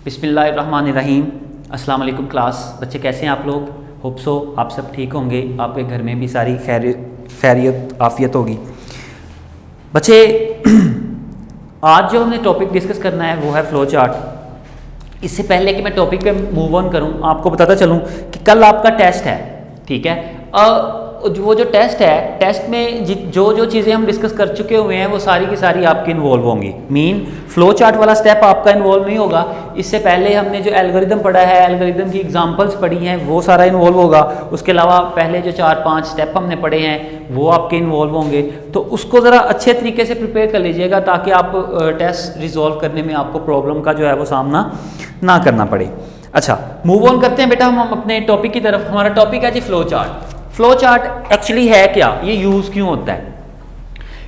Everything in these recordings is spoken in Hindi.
बिस्मिल्लाहिर्रहमानिर्रहीम। अस्सलाम वालेकुम क्लास। बच्चे कैसे हैं आप लोग? होप सो आप सब ठीक होंगे, आपके घर में भी सारी खैरियत आफियत होगी। बच्चे आज जो हमने टॉपिक डिस्कस करना है वो है फ़्लो चार्ट। इससे पहले कि मैं टॉपिक पे मूव ऑन करूं, आपको बताता चलूं कि कल आपका टेस्ट है, ठीक है। वो जो टेस्ट है, टेस्ट में जो चीज़ें हम डिस्कस कर चुके हुए हैं वो सारी की सारी आपकी इन्वॉल्व होंगी। फ़्लो चार्ट वाला स्टेप आपका इन्वॉल्व नहीं होगा। इससे पहले हमने जो एल्गोरिदम पढ़ा है, एल्गोरिदम की एग्जांपल्स पढ़ी हैं, वो सारा इन्वॉल्व होगा। उसके अलावा पहले जो 4-5 स्टेप हमने पढ़े हैं वो आपके इन्वॉल्व होंगे। तो उसको ज़रा अच्छे तरीके से प्रिपेयर कर लीजिएगा ताकि आप टेस्ट रिजॉल्व करने में आपको प्रॉब्लम का जो है वो सामना ना करना पड़े। अच्छा, मूव ऑन करते हैं बेटा हम अपने टॉपिक की तरफ। हमारा टॉपिक है जी flow chart. Flow chart actually है क्या, ये यूज़ क्यों होता है?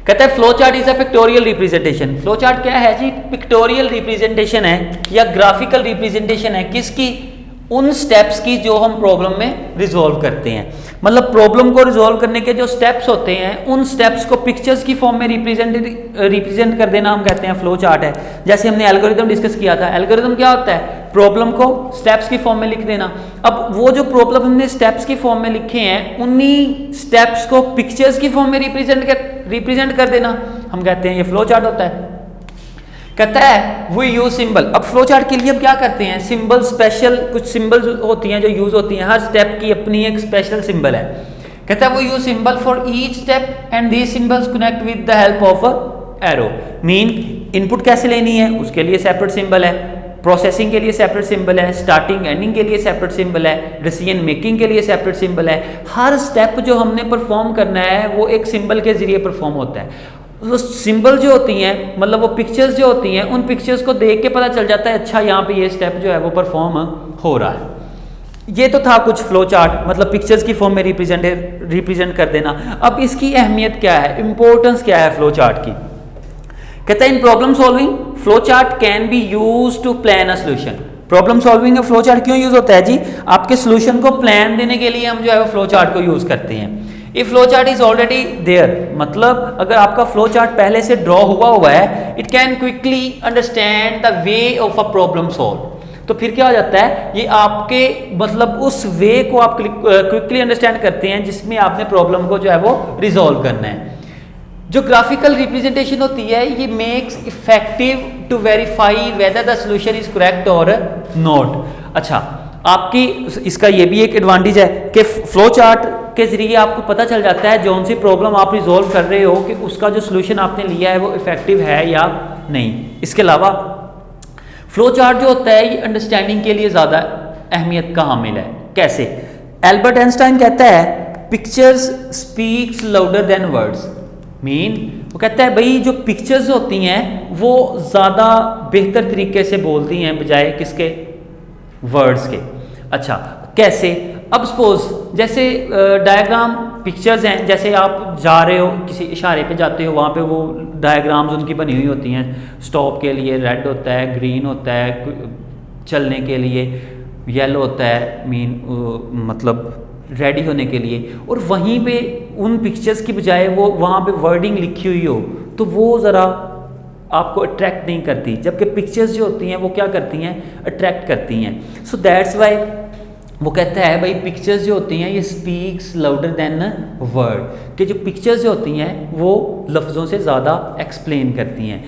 कहता है flow chart is a pictorial representation. Flow chart क्या है जी? पिक्टोरियल रिप्रेजेंटेशन है या ग्राफिकल रिप्रेजेंटेशन है। किसकी? उन स्टेप्स की जो हम प्रॉब्लम में रिजॉल्व करते हैं। मतलब प्रॉब्लम को रिजॉल्व करने के जो स्टेप्स होते हैं उन स्टेप्स को पिक्चर्स की फॉर्म में रिप्रेजेंट कर देना हम कहते हैं फ़्लो चार्ट है। जैसे हमने एल्गोरिदम डिस्कस किया था, एल्गोरिदम क्या होता है? प्रॉब्लम को स्टेप्स की फॉर्म में लिख देना। अब वो जो प्रॉब्लम हमने स्टेप्स की फॉर्म में लिखे हैं उन्हीं स्टेप्स को पिक्चर्स की फॉर्म में रिप्रेजेंट कर देना हम कहते हैं ये फ़्लो चार्ट होता है। कहता है वी यूज सिंबल। अब फ्लो चार्ट के लिए हम क्या करते हैं? सिंबल, स्पेशल कुछ सिंबल्स होती हैं जो यूज होती हैं। हर स्टेप की अपनी एक स्पेशल सिंबल है। कहता है we use symbol for each step and these symbols connect with the help of a arrow. Input कैसे लेनी है उसके लिए सेपरेट सिंबल है, प्रोसेसिंग के लिए सेपरेट सिंबल है, स्टार्टिंग एंडिंग के लिए सेपरेट सिंबल है, डिसीजन मेकिंग के लिए सेपरेट सिंबल है। हर स्टेप जो हमने परफॉर्म करना है वो एक सिंबल के जरिए परफॉर्म होता है। वो सिंबल जो होती हैं, मतलब वो पिक्चर्स जो होती हैं, उन पिक्चर्स को देख के पता चल जाता है अच्छा यहाँ पे ये स्टेप जो है वो परफॉर्म हो रहा है। ये तो था कुछ फ़्लो चार्ट, मतलब पिक्चर्स की फॉर्म में रिप्रेजेंट कर देना। अब इसकी अहमियत क्या है, इंपॉर्टेंस क्या है फ़्लो चार्ट की? कहता है in problem solving flow chart can be use to plan a solution. Problem solving में फ़्लो चार्ट क्यों यूज होता है जी? आपके सोल्यूशन को प्लान देने के लिए हम जो है वो फ़्लो चार्ट को यूज करते हैं। If flow chart is already there, मतलब अगर आपका फ्लो चार्ट पहले से ड्रॉ हुआ है, it can quickly understand the way of a problem solve. तो फिर क्या हो जाता है, ये आपके मतलब उस वे को आप क्विकली अंडरस्टैंड करते हैं जिसमें आपने प्रॉब्लम को जो है वो रिजॉल्व करना है। जो ग्राफिकल रिप्रेजेंटेशन होती है ये makes effective to verify whether the solution is correct और नॉट। अच्छा, आपकी इसका ये भी एक एडवांटेज है कि फ्लो चार्ट के जरिए आपको पता चल जाता है जौन सी प्रॉब्लम आप रिजॉल्व कर रहे हो कि उसका जो सोल्यूशन आपने लिया है वो इफेक्टिव है या नहीं। इसके अलावा फ्लो चार्ट जो होता है ये अंडरस्टैंडिंग के लिए ज़्यादा अहमियत का हामिल है। कैसे? एल्बर्ट आइंस्टाइन कहता है pictures speaks louder than words. वो कहता है भाई जो पिक्चर्स होती हैं वो ज़्यादा बेहतर तरीके से बोलती हैं बजाय किसके? वर्ड्स के। अच्छा, कैसे? अब सपोज जैसे डायग्राम पिक्चर्स हैं, जैसे आप जा रहे हो किसी इशारे पे जाते हो, वहाँ पे वो डायग्राम्स उनकी बनी हुई होती हैं। स्टॉप के लिए रेड होता है, ग्रीन होता है, चलने के लिए येलो होता है, मतलब रेडी होने के लिए। और वहीं पे उन पिक्चर्स की बजाय वो वहाँ पे वर्डिंग लिखी हुई हो तो वो ज़रा आपको अट्रैक्ट नहीं करती, जबकि पिक्चर्स जो होती हैं वो क्या करती हैं? अट्रैक्ट करती हैं। सो दैट्स वाई वो कहता है भाई पिक्चर्स जो होती हैं ये स्पीक्स लाउडर देन वर्ड, कि जो पिक्चर्स जो होती हैं वो लफ्ज़ों से ज़्यादा एक्सप्लेन करती हैं।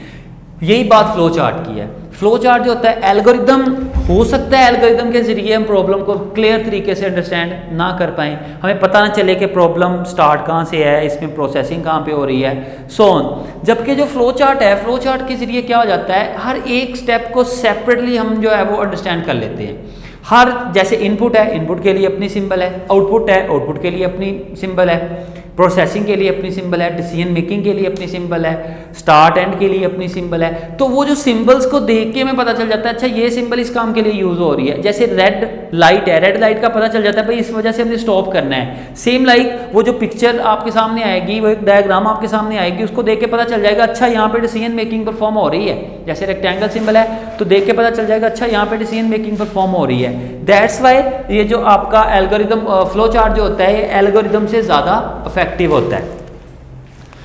यही बात फ्लो चार्ट की है। फ्लो चार्ट जो होता है एल्गोरिदम, हो सकता है एल्गोरिदम के जरिए हम प्रॉब्लम को क्लियर तरीके से अंडरस्टैंड ना कर पाएँ, हमें पता ना चले कि प्रॉब्लम स्टार्ट कहाँ से है, इसमें प्रोसेसिंग कहाँ पे हो रही है, सो ऑन। जबकि जो फ्लो चार्ट है, फ्लो चार्ट के जरिए क्या हो जाता है, हर एक स्टेप को सेपरेटली हम जो है वो अंडरस्टैंड कर लेते हैं। हर जैसे इनपुट है, इनपुट के लिए अपनी सिंबल है, आउटपुट है, आउटपुट के लिए अपनी सिंबल है, प्रोसेसिंग के लिए अपनी सिंबल है, डिसीजन मेकिंग के लिए अपनी सिंबल है, स्टार्ट एंड के लिए अपनी सिंबल है। तो वो जो सिंबल्स को देख के हमें पता चल जाता है अच्छा ये सिंबल इस काम के लिए यूज हो रही है। जैसे रेड लाइट है, रेड लाइट का पता चल जाता है भाई इस वजह से हमें स्टॉप करना है। सेम लाइक वो जो पिक्चर आपके सामने आएगी, वो एक डायग्राम आपके सामने आएगी, उसको देख के पता चल जाएगा अच्छा यहाँ पे डिसीजन मेकिंग परफॉर्म हो रही है। जैसे रेक्टेंगल सिंबल है तो देख के पता चल जाएगा अच्छा यहाँ पे डिसीजन मेकिंग परफॉर्म हो रही है। दैट्स वाई ये जो आपका एल्गोरिदम फ्लो चार्ट जो होता है ये एल्गोरिदम से ज़्यादा इफेक्टिव होता है।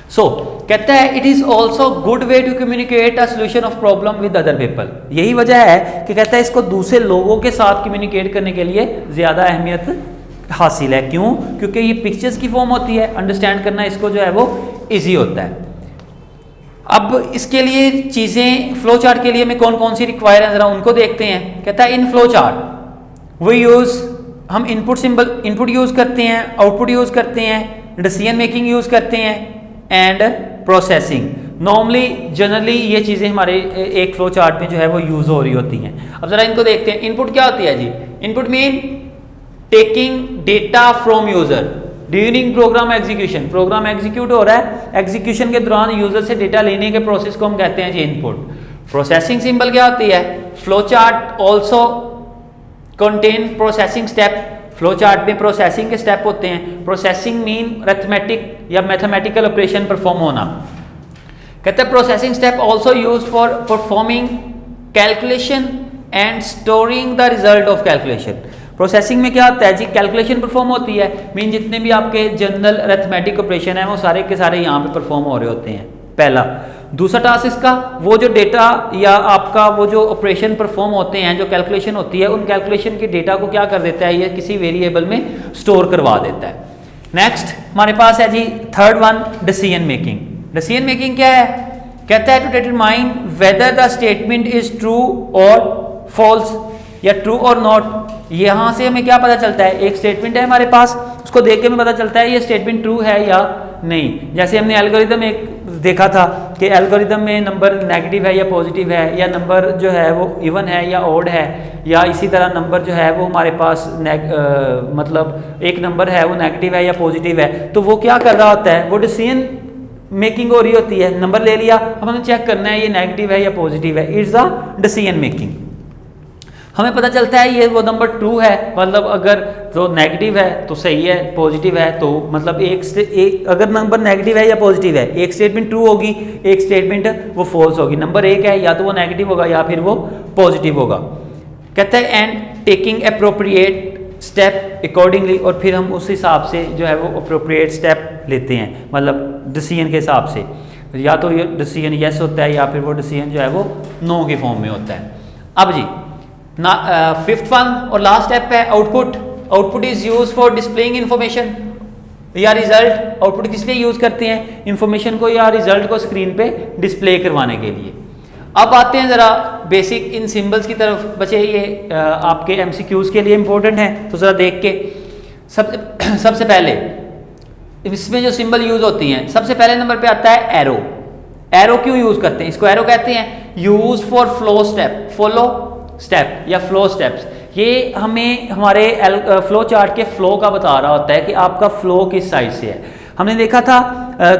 सो कहता है it is also good way to communicate a solution of problem with other people. यही वजह है कि कहता है इसको दूसरे लोगों के साथ कम्युनिकेट करने के लिए ज़्यादा अहमियत हासिल है। क्यों? क्योंकि ये पिक्चर्स की फॉर्म होती है, अंडरस्टैंड करना इसको जो है वो ईजी होता है। अब इसके लिए चीज़ें फ्लो चार्ट के लिए में कौन कौन सी रिक्वायर है ज़रा उनको देखते हैं। कहता है इन फ्लो चार्ट वी यूज़, हम इनपुट सिंबल इनपुट यूज़ करते हैं, आउटपुट यूज़ करते हैं, डिसीजन मेकिंग यूज़ करते हैं एंड प्रोसेसिंग। नॉर्मली जनरली ये चीज़ें हमारे एक फ्लो चार्ट में जो है वो यूज़ हो रही होती हैं। अब ज़रा इनको देखते हैं। इनपुट क्या होती है जी? Input mean taking data from user during program execution. Program execute हो रहा है, एग्जीक्यूशन के दौरान यूज़र से डेटा लेने के प्रोसेस को हम कहते हैं जी इनपुट। प्रोसेसिंग सिंबल क्या होती है? Flow chart also contain processing step. Flow chart में प्रोसेसिंग के स्टेप होते हैं। प्रोसेसिंग मीन अरिथमेटिक या मैथमेटिकल ऑपरेशन परफॉर्म होना। कहते हैं processing step also use for performing calculation and storing the result of calculation. Processing में क्या होता है जी? कैलकुलेशन परफॉर्म होती है, मीन जितने भी आपके जनरल अरिथमेटिक ऑपरेशन है वो सारे के सारे यहाँ पे परफॉर्म हो रहे होते हैं, पहला। दूसरा टास्क इसका, वो जो डेटा या आपका वो जो ऑपरेशन परफॉर्म होते हैं, जो कैलकुलेशन होती है, उन कैलकुलेशन के डेटा को क्या कर देता है? ये किसी वेरिएबल में स्टोर करवा देता है। नेक्स्ट हमारे पास है जी third one, decision making. Decision making क्या है? कहता है to determine whether the statement is true और फॉल्स या ट्रू और नॉट। यहाँ से हमें क्या पता चलता है? एक स्टेटमेंट है हमारे पास, उसको देख के हमें पता चलता है ये स्टेटमेंट ट्रू है या नहीं। जैसे हमने एल्गोरिदम एक देखा था कि एल्गोरिदम में नंबर नेगेटिव है या पॉजिटिव है, या नंबर जो है वो इवन है या ऑड है, या इसी तरह नंबर जो है वो हमारे पास मतलब एक नंबर है वो नेगेटिव है या पॉजिटिव है। तो वो क्या कर रहा होता है? वो डिसीजन मेकिंग हो रही होती है। नंबर ले लिया, अब हमें चेक करना है ये नेगेटिव है या पॉजिटिव है। It's the decision making. हमें पता चलता है ये वो नंबर ट्रू है, मतलब अगर तो नेगेटिव है तो सही है, पॉजिटिव है तो मतलब एक अगर नंबर नेगेटिव है या पॉजिटिव है, एक स्टेटमेंट ट्रू होगी, एक स्टेटमेंट वो फॉल्स होगी। नंबर एक है या तो वो नेगेटिव होगा या फिर वो पॉजिटिव होगा। कहता है and taking appropriate step accordingly, और फिर हम उस हिसाब से जो है वो अप्रोप्रिएट स्टेप लेते हैं, मतलब डिसीजन के हिसाब से। या तो ये डिसीजन येस होता है या फिर वो डिसीजन जो है वो नो के फॉर्म में होता है। अब जी फिफ्थ वन और लास्ट स्टेप है output. Output is use for displaying information या रिजल्ट। आउटपुट किस लिए यूज करते हैं? इंफॉर्मेशन को या रिजल्ट को स्क्रीन पे डिस्प्ले करवाने के लिए। अब आते हैं जरा बेसिक इन सिंबल्स की तरफ। बच्चे ये आपके एमसीक्यूज के लिए इंपॉर्टेंट है, तो जरा देख के सबसे पहले इसमें जो सिंबल यूज होती हैं, सबसे पहले नंबर पे आता है एरो। एरो क्यों यूज करते हैं? इसको एरो कहते हैं, use for flow step, follow step या फ्लो स्टेप्स। ये हमें हमारे फ्लो चार्ट के फ्लो का बता रहा होता है कि आपका फ्लो किस साइड से है। हमने देखा था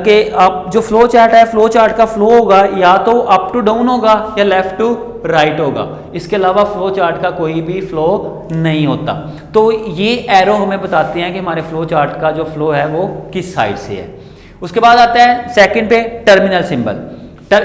कि आप जो फ्लो चार्ट है, फ्लो चार्ट का फ्लो होगा या तो अप टू डाउन होगा या लेफ्ट टू राइट होगा। इसके अलावा फ्लो चार्ट का कोई भी फ्लो नहीं होता। तो ये एरो हमें बताते हैं कि हमारे फ्लो चार्ट का जो फ्लो है वो किस साइड से है। उसके बाद आता है सेकंड पे टर्मिनल सिंबल।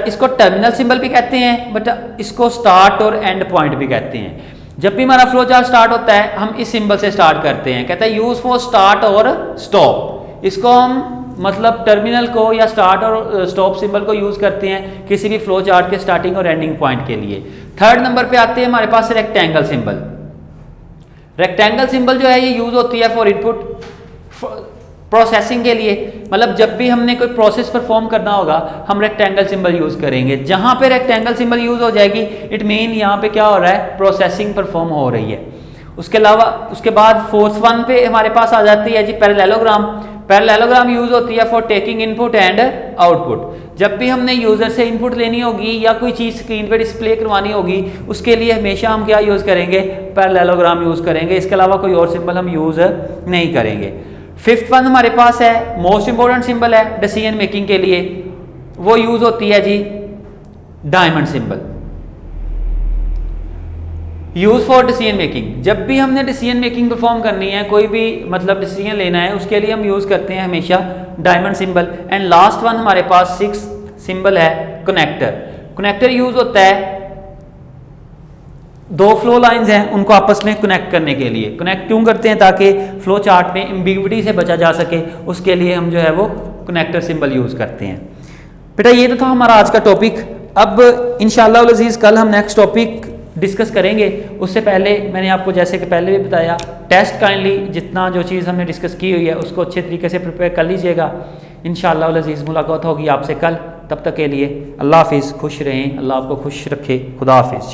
इसको टर्मिनल सिंबल भी कहते हैं, बट इसको स्टार्ट और एंड पॉइंट भी कहते हैं। जब भी हमारा फ्लो चार्ट स्टार्ट होता है हम इस सिंबल से स्टार्ट करते हैं। कहता है यूज फॉर स्टार्ट और स्टॉप। इसको हम मतलब टर्मिनल को या स्टार्ट और स्टॉप सिंबल को यूज करते हैं किसी भी फ्लो चार्ट के स्टार्टिंग और एंडिंग पॉइंट के लिए। थर्ड नंबर पे आते हैं हमारे पास रेक्टेंगल सिंबल। रेक्टेंगल सिंबल जो है ये यूज होती है फॉर इनपुट प्रोसेसिंग के लिए। मतलब जब भी हमने कोई प्रोसेस परफॉर्म करना होगा हम रेक्टेंगल सिंबल यूज करेंगे। जहां पे रेक्टेंगल सिंबल यूज हो जाएगी इट मीन यहाँ पे क्या हो रहा है? प्रोसेसिंग परफॉर्म हो रही है। उसके अलावा उसके बाद फोर्थ वन पे हमारे पास आ जाती है जी पैरेललोग्राम। पैरेललोग्राम यूज होती है for taking input and output. जब भी हमने यूजर से इनपुट लेनी होगी या कोई चीज़ स्क्रीन पे डिस्प्ले करवानी होगी उसके लिए हमेशा हम क्या यूज़ करेंगे? पैरेललोग्राम यूज़ करेंगे। इसके अलावा कोई और सिंबल हम यूज़ नहीं करेंगे। फिफ्थ वन हमारे पास है मोस्ट इंपॉर्टेंट सिंबल है डिसीजन मेकिंग के लिए, वो यूज होती है जी diamond symbol. Use for decision making. जब भी हमने डिसीजन मेकिंग परफॉर्म करनी है, कोई भी मतलब डिसीजन लेना है, उसके लिए हम यूज करते हैं हमेशा diamond symbol. And last one हमारे पास सिक्स सिंबल है कनेक्टर। कनेक्टर यूज होता है दो फ्लो लाइंस हैं उनको आपस में कनेक्ट करने के लिए। कनेक्ट क्यों करते हैं? ताकि फ्लो चार्ट में एम्बिग्विटी से बचा जा सके, उसके लिए हम जो है वो कनेक्टर सिंबल यूज करते हैं। बेटा ये तो था हमारा आज का टॉपिक। अब इंशाअल्लाह अज़ीज़ कल हम नेक्स्ट टॉपिक डिस्कस करेंगे। उससे पहले मैंने आपको जैसे कि पहले भी बताया, टेस्ट काइंडली जितना जो चीज़ हमने डिस्कस की हुई है उसको अच्छे तरीके से प्रिपेयर कर लीजिएगा। इंशाअल्लाह अज़ीज़ मुलाकात होगी आपसे कल। तब तक के लिए अल्लाह हाफिज़, खुश रहें, अल्लाह आपको खुश रखे, खुदा हाफिज़।